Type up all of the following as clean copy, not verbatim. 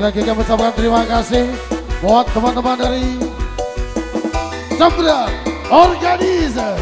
lagi kami ucapkan terima kasih buat teman-teman dari Seberang Organizer.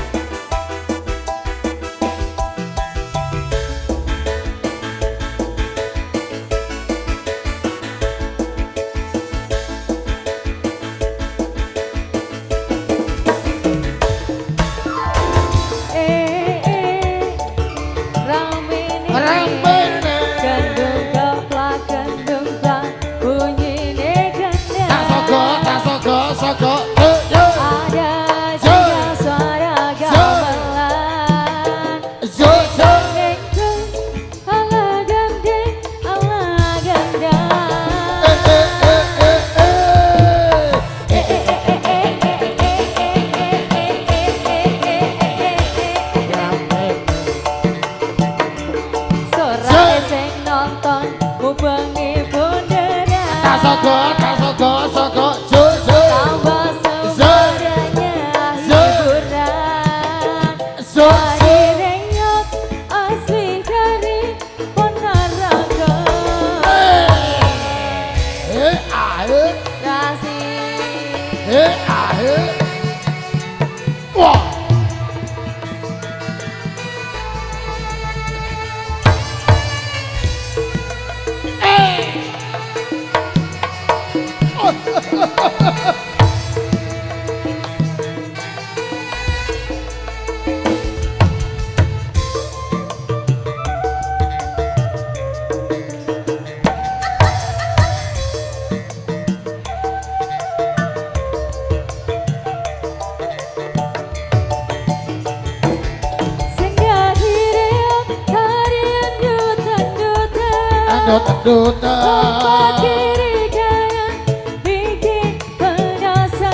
Kiri kanan bikin penasaran.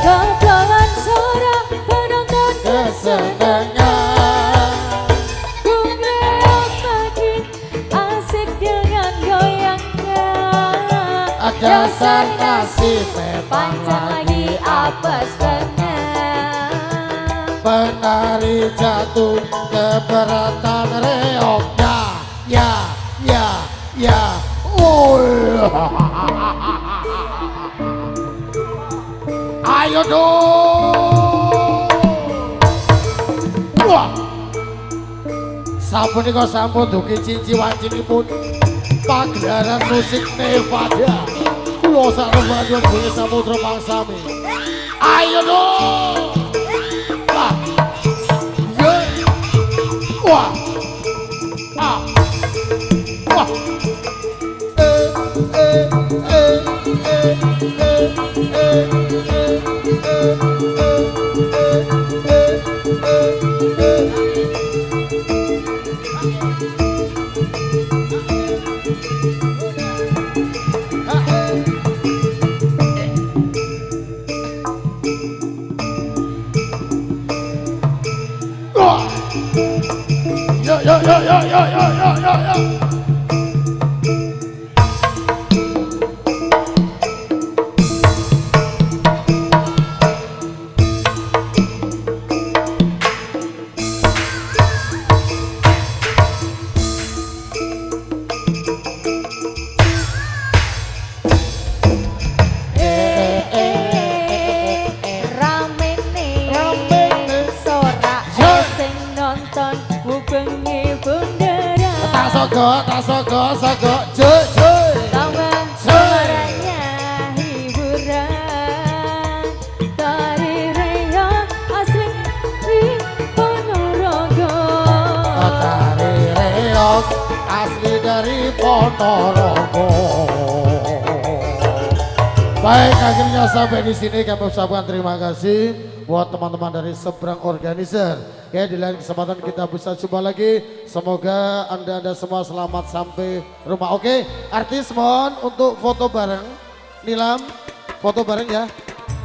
Gablangan suara penonton kesenangan. Gumreok makin asik dengan goyangnya. Dasar nasib Panjang lagi apes tengah. Penari jatuh keberatan reoknya. Ya. Ayo dong. Wah. Sampun nika sampun dugi cici wancinipun pagelaran musik Nevada. Kulo sak remaja dhewe Samudra Pangsami. Ayo dong. Wah. Yo. Soko, cuy. Tambah suaranya hiburan dari reok asli di Ponorogo. Dari reok asli dari Ponorogo. Baik, akhirnya sampai di sini kami ucapkan terima kasih buat teman-teman dari Seberang Organizer. Oke, di lain kesempatan kita bisa jumpa lagi. Semoga anda semua selamat sampai rumah. Oke, artis mohon untuk foto bareng. Nilam, foto bareng ya.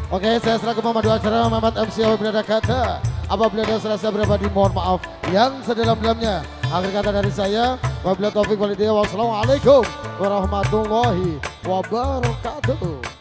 Oke, saya selaku pemandu acara Muhammad MC apabila ada kata, apabila ada salah saya pribadi mohon maaf yang sedalam-dalamnya. Akhir kata dari saya, wabillahi taufiq walhidayah. Wassalamualaikum warahmatullahi wabarakatuh.